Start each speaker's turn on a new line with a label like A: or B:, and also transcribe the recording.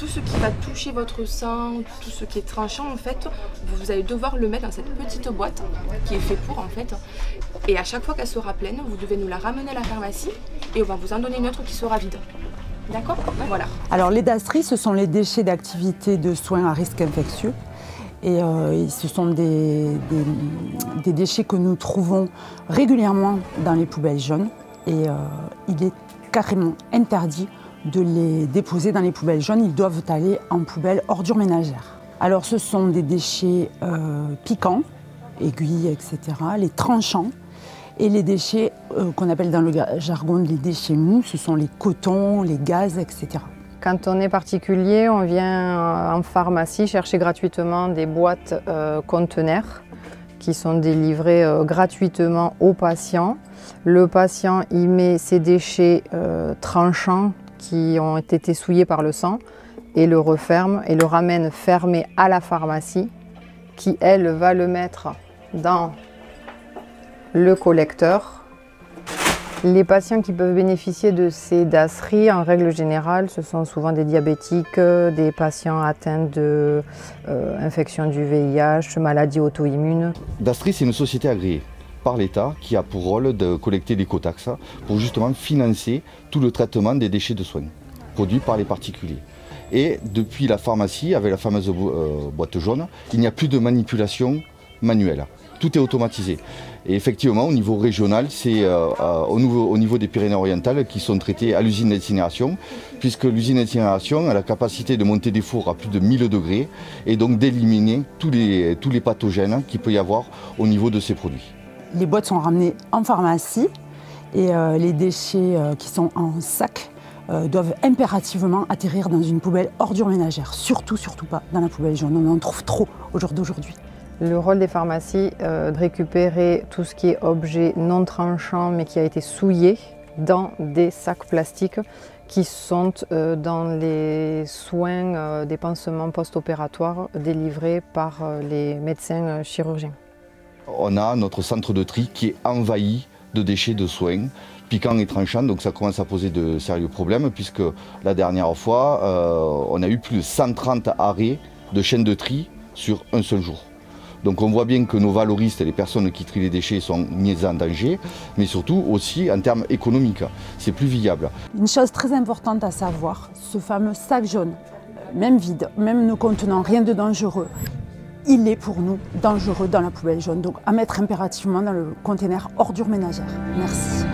A: tout ce qui va toucher votre sang, tout ce qui est tranchant en fait, vous allez devoir le mettre dans cette petite boîte qui est faite pour en fait. Et à chaque fois qu'elle sera pleine, vous devez nous la ramener à la pharmacie et on va vous en donner une autre qui sera vide. D'accord? Voilà.
B: Alors les DASRI, ce sont les déchets d'activité de soins à risque infectieux. Et ce sont des déchets que nous trouvons régulièrement dans les poubelles jaunes. Et il est carrément interdit de les déposer dans les poubelles jaunes. Ils doivent aller en poubelle ordures ménagères. Alors ce sont des déchets piquants, aiguilles, etc., les tranchants. Et les déchets qu'on appelle dans le jargon les déchets mous, ce sont les cotons, les gaz, etc.
C: Quand on est particulier, on vient en pharmacie chercher gratuitement des boîtes conteneurs qui sont délivrées gratuitement aux patients. Le patient y met ses déchets tranchants qui ont été souillés par le sang et le referme et le ramène fermé à la pharmacie qui, elle, va le mettre dans le collecteur. Les patients qui peuvent bénéficier de ces DASRI, en règle générale, ce sont souvent des diabétiques, des patients atteints d'infection du VIH, maladies auto-immunes.
D: DASRI, c'est une société agréée par l'État qui a pour rôle de collecter des cotaxes pour justement financer tout le traitement des déchets de soins produits par les particuliers. Et depuis la pharmacie, avec la fameuse boîte jaune, il n'y a plus de manipulation manuelle. Tout est automatisé. Et effectivement, au niveau régional, c'est au niveau des Pyrénées-Orientales qui sont traités à l'usine d'incinération, puisque l'usine d'incinération a la capacité de monter des fours à plus de 1000 degrés et donc d'éliminer tous les pathogènes qu'il peut y avoir au niveau de ces produits.
B: Les boîtes sont ramenées en pharmacie et les déchets qui sont en sac doivent impérativement atterrir dans une poubelle ordures ménagères. Surtout pas dans la poubelle jaune. On en trouve trop au jour d'aujourd'hui.
C: Le rôle des pharmacies, de récupérer tout ce qui est objet non tranchant mais qui a été souillé dans des sacs plastiques qui sont dans les soins des pansements post-opératoires délivrés par les médecins chirurgiens.
D: On a notre centre de tri qui est envahi de déchets de soins piquants et tranchants, donc ça commence à poser de sérieux problèmes puisque la dernière fois, on a eu plus de 130 arrêts de chaînes de tri sur un seul jour. Donc on voit bien que nos valoristes et les personnes qui trient les déchets sont mises en danger, mais surtout aussi en termes économiques, c'est plus viable.
B: Une chose très importante à savoir, ce fameux sac jaune, même vide, même ne contenant rien de dangereux, il est pour nous dangereux dans la poubelle jaune, donc à mettre impérativement dans le conteneur ordures ménagères. Merci.